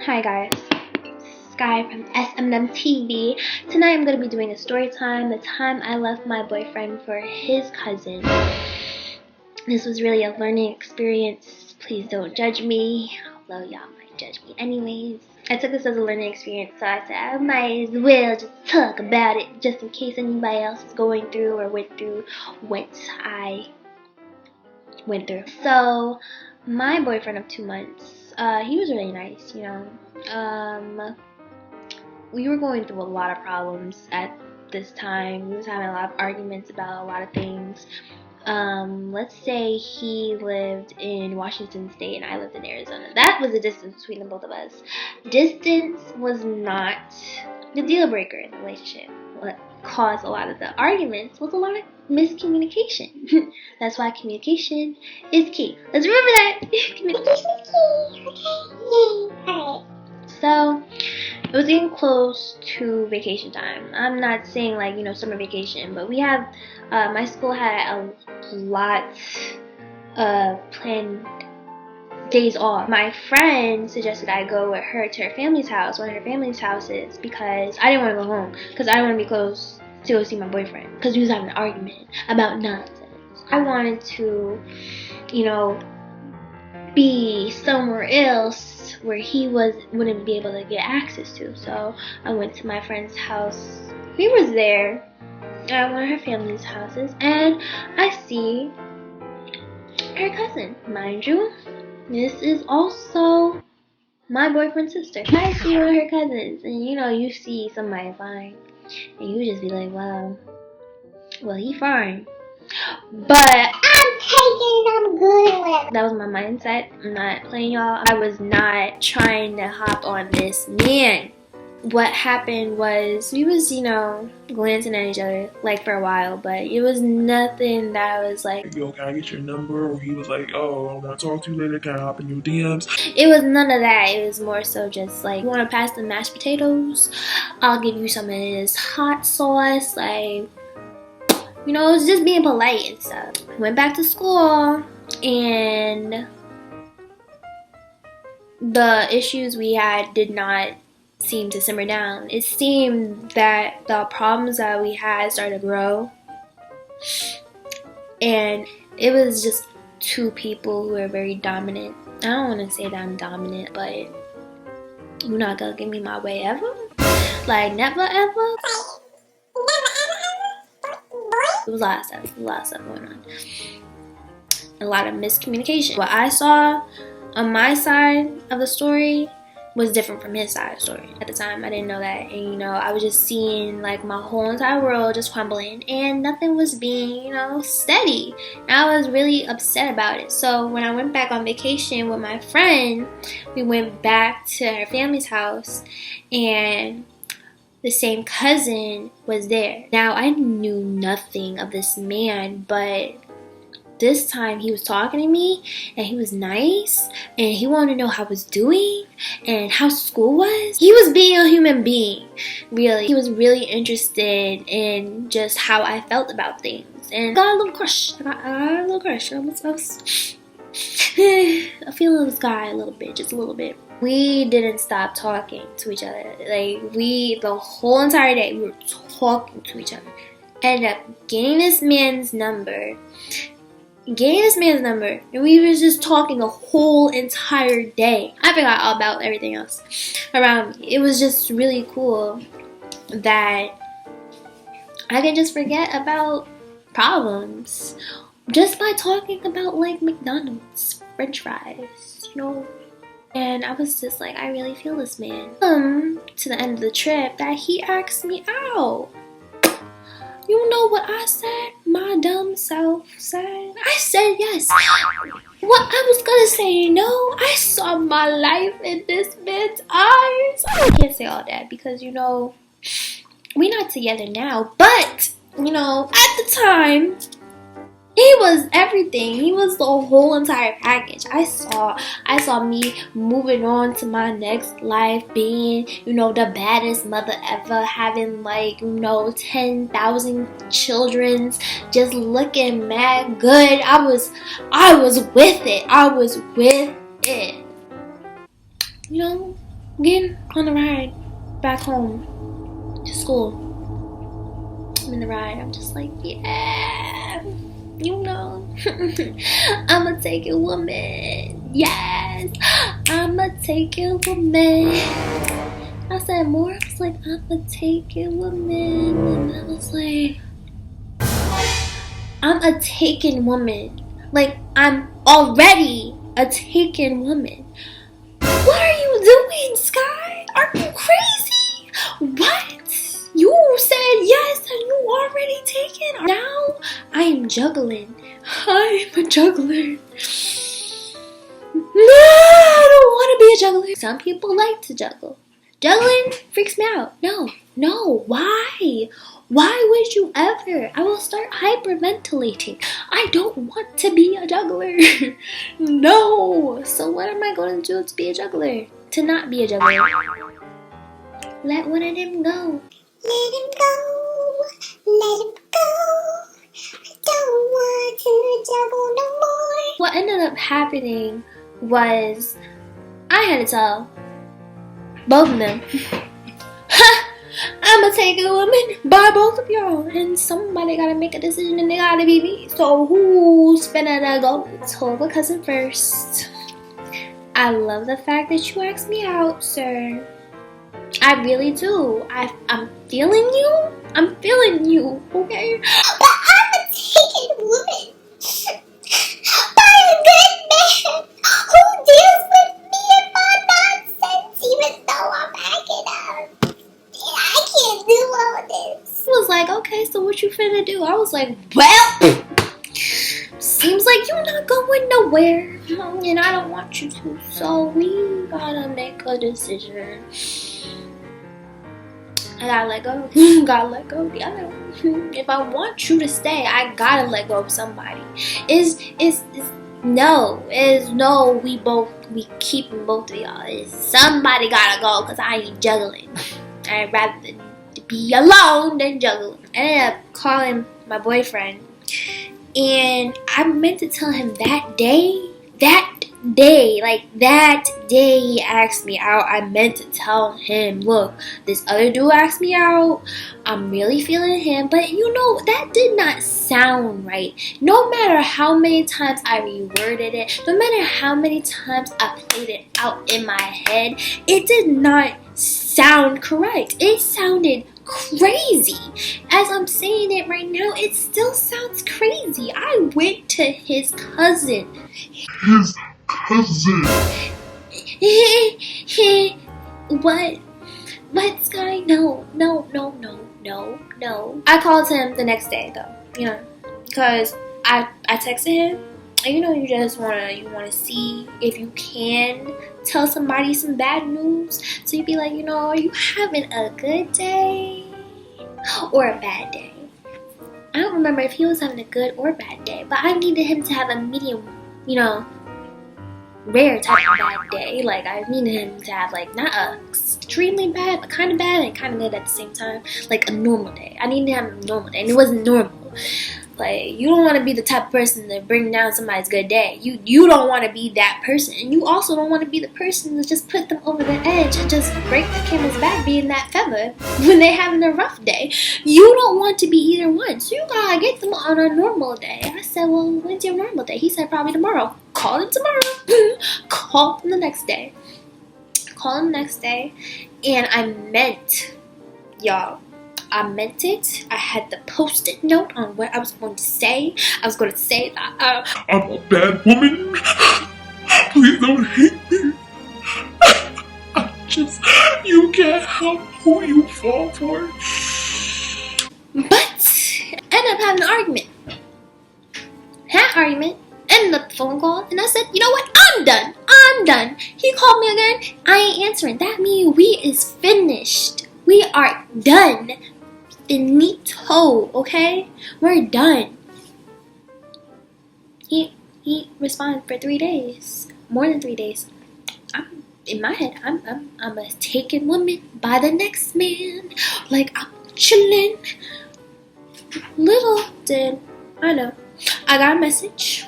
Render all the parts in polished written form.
Hi guys, Skye from SM&M TV. Tonight I'm going to be doing a story time, the time I left my boyfriend for his cousin. This was really a learning experience. Please don't judge me, although y'all might judge me anyways. I took this as a learning experience, so I said I might as well just talk about it just in case anybody else is going through or went through what I went through. So my boyfriend of 2 months, he was really nice, you know. We were going through a lot of problems at this time. We was having a lot of arguments about a lot of things. Let's say he lived in Washington State and I lived in Arizona. That was the distance between the both of us. Distance was not the deal breaker in the relationship. What caused a lot of the arguments was a lot of miscommunication. That's why communication is key. Let's remember that. Communication is key. Okay. Alright. So it was getting close to vacation time. I'm not saying like, you know, summer vacation, but we have my school had a lot of planned days off. My friend suggested I go with her to her family's house, one of her family's houses, because I didn't want to go home because I didn't want to be close to go see my boyfriend because we was having an argument about nonsense. I wanted to, you know, be somewhere else where he wouldn't be able to get access to. So I went to my friend's house. We was there at one of her family's houses, and I see her cousin. Mind you, this is also my boyfriend's sister. I see one of her cousins, and you know, you see somebody fine, and you just be like, wow, well, he fine. But I'm good with. That was my mindset. I'm not playing y'all. I was not trying to hop on this man. What happened was we was, you know, glancing at each other like for a while, but it was nothing that was like, yo, can I get your number? Or he was like, oh, I want to talk to you later. Can I hop in your DMs? It was none of that. It was more so just like, you want to pass the mashed potatoes? I'll give you some of this hot sauce. Like, you know, it was just being polite and stuff. Went back to school, and the issues we had did not seem to simmer down. It seemed that the problems that we had started to grow, and it was just two people who are very dominant. I don't want to say that I'm dominant, but you're not gonna give me my way ever? Like, never ever? It was a lot of stuff going on. A lot of miscommunication. What I saw on my side of the story was different from his side of the story. At the time, I didn't know that, and you know, I was just seeing like my whole entire world just crumbling, and nothing was being, you know, steady. And I was really upset about it. So when I went back on vacation with my friend, we went back to her family's house, and the same cousin was there. Now, I knew nothing of this man, but this time he was talking to me, and he was nice, and he wanted to know how I was doing and how school was. He was being a human being, really. He was really interested in just how I felt about things, and I got a little crush. I got a little crush. I feel this guy a little bit, just a little bit. We didn't stop talking to each other. Like, the whole entire day, we were talking to each other. Ended up getting this man's number, and we were just talking the whole entire day. I forgot all about everything else around me. It was just really cool that I can just forget about problems just by talking about like McDonald's, French fries, you know. And I was just like, I really feel this man. To the end of the trip, that he asked me out. You know what I said? My dumb self said. I said yes. What I was gonna say, no, I saw my life in this man's eyes. I can't say all that because, you know, we're not together now. But, you know, at the time, he was everything. He was the whole entire package. I saw me moving on to my next life, being, you know, the baddest mother ever, having like, you know, 10,000 children, just looking mad good. I was with it. I was with it. You know, getting on the ride back home to school. I'm in the ride. I'm just like, yeah. You know, I'ma take it, woman. Yes, I'ma take it, woman. I said more. I was like, I'ma take it, woman. And I was like, I'm a taken woman. Like, I'm already a taken woman. What are you doing, Skye? Are you crazy? What? You said yes and you already taken? Now I am juggling. I'm a juggler. No, I don't want to be a juggler. Some people like to juggle. Juggling freaks me out. No. Why? Why would you ever? I will start hyperventilating. I don't want to be a juggler. No. So what am I going to do to be a juggler? To not be a juggler? Let one of them go. Let him go. Let him go. I don't want to juggle no more. What ended up happening was I had to tell both of them, I'ma take a woman by both of y'all, and somebody gotta make a decision, and they gotta be me. So who's finna go? Told my cousin first. I love the fact that you asked me out, sir. I really do. I'm feeling you. I'm feeling you, okay? But I'm a taken woman by a good man who deals with me and my nonsense, even though I'm acting up. I can't do all this. He was like, okay, so what you finna do? I was like, well, seems like you're not going nowhere, and I don't want you to, so we gotta make a decision. I gotta let go. Gotta let go of the other one. If I want you to stay, I gotta let go of somebody. No. We keeping both of y'all. Somebody gotta go, cause I ain't juggling. I'd rather be alone than juggling. I ended up calling my boyfriend, and I meant to tell him that day he asked me out, I meant to tell him, look, this other dude asked me out, I'm really feeling him, but you know, that did not sound right. No matter how many times I reworded it, no matter how many times I played it out in my head, it did not sound correct. It sounded crazy. As I'm saying it right now, it still sounds crazy. I went to his cousin. What? What, Skye? No. I called him the next day though, you know, because I texted him, and you know, you wanna see if you can tell somebody some bad news. So you'd be like, you know, are you having a good day or a bad day? I don't remember if he was having a good or bad day, but I needed him to have a medium, you know, rare type of bad day. Like, I needed him to have, like, not a extremely bad, but kind of bad and kind of good at the same time. Like, a normal day. I needed to have a normal day, and it wasn't normal. Like, you don't want to be the type of person to bring down somebody's good day. You don't want to be that person. And you also don't want to be the person to just put them over the edge and just break the camel's back being that feather when they're having a rough day. You don't want to be either one. So you gotta get them on a normal day. I said, well, when's your normal day? He said, probably tomorrow. Call him tomorrow. Call him the next day. Call him the next day. And I meant, y'all, I meant it. I had the post-it note on what I was going to say. I was going to say that I'm a bad woman. Please don't hate me. You can't help who you fall for. But ended up having an argument. Had an argument. Ended up phone call, and I said, you know what? I'm done. I'm done. He called me again. I ain't answering. That means we is finished. We are done. Finito, okay? We're done. He responded for 3 days. More than 3 days. In my head, I'm a taken woman by the next man. Like, I'm chilling. Little did I know, I got a message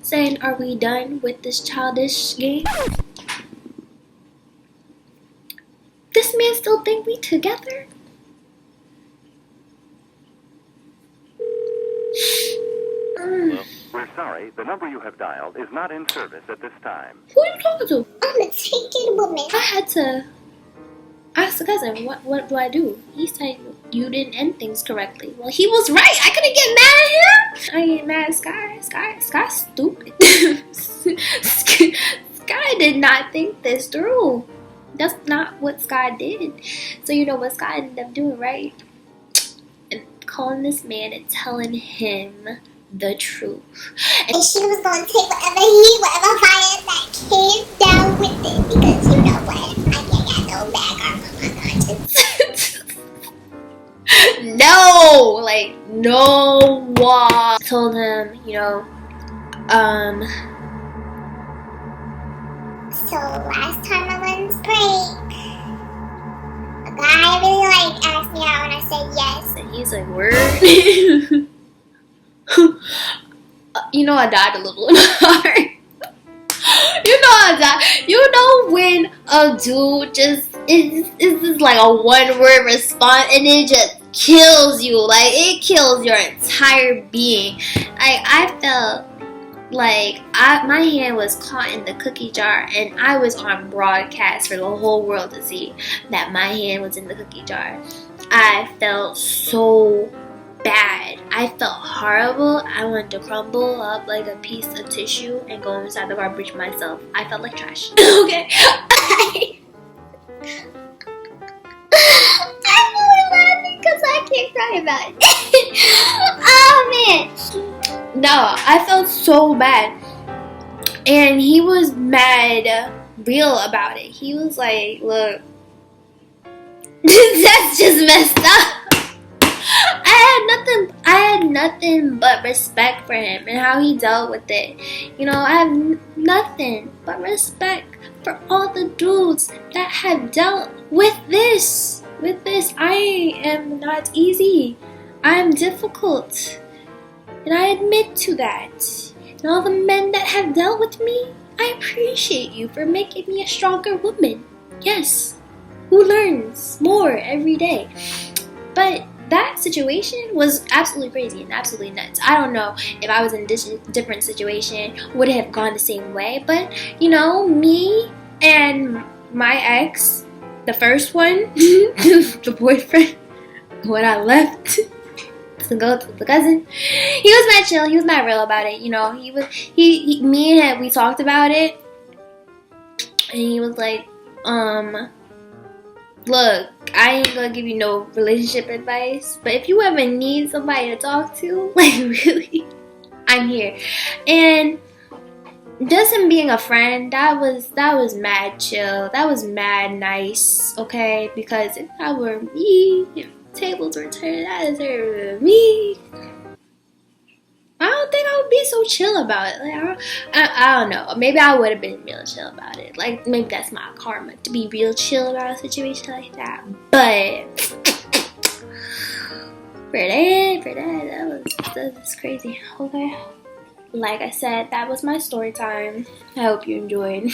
saying, are we done with this childish game? This man still think we together? We're sorry, the number you have dialed is not in service at this time. Who are you talking to? I'm a taken woman. I had to ask the cousin, what do I do? He said, you didn't end things correctly. Well, he was right. I couldn't get mad at him. I ain't mad at Skye's stupid. Skye did not think this through. That's not what Skye did. So you know what Skye ended up doing, right? And calling this man and telling him the truth. And she was going to take whatever finance that came down with it. Because you know what? I ain't got no bag on my conscience. No, like, no. Told him, you know, So last time I went on break, a guy I really like asked me out and I said yes. and he's like, word. You know, I died a little in my heart. You know, I died. You know when a dude just is just like a one-word response and it just kills you. Like, it kills your entire being. Like, I felt like my hand was caught in the cookie jar and I was on broadcast for the whole world to see that my hand was in the cookie jar. I felt so bad. I felt horrible. I wanted to crumble up like a piece of tissue and go inside the garbage myself. I felt like trash. Okay. I'm really laughing because I can't cry about it. Oh man. No, I felt so bad. And he was mad real about it. He was like, look, that's just messed up. I had nothing but respect for him and how he dealt with it. You know, I have nothing but respect for all the dudes that have dealt with this. I am not easy. I am difficult. And I admit to that. And all the men that have dealt with me, I appreciate you for making me a stronger woman. Yes, who learns more every day. But that situation was absolutely crazy and absolutely nuts. I don't know if I was in a different situation, would it have gone the same way. But, you know, me and my ex, the first one, the boyfriend, when I left to go to the cousin, he was mad chill. He was mad real about it. You know, me and him, we talked about it. And he was like, look, I ain't gonna give you no relationship advice, but if you ever need somebody to talk to, like really, I'm here. And just him being a friend, that was mad chill. That was mad nice, okay? Because if that were me, if tables were turned, that is me. I don't think I would be so chill about it. Like, I don't know. Maybe I would have been real chill about it. Like, maybe that's my karma, to be real chill about a situation like that. But for that, that was crazy. Okay. Like I said, that was my story time. I hope you enjoyed.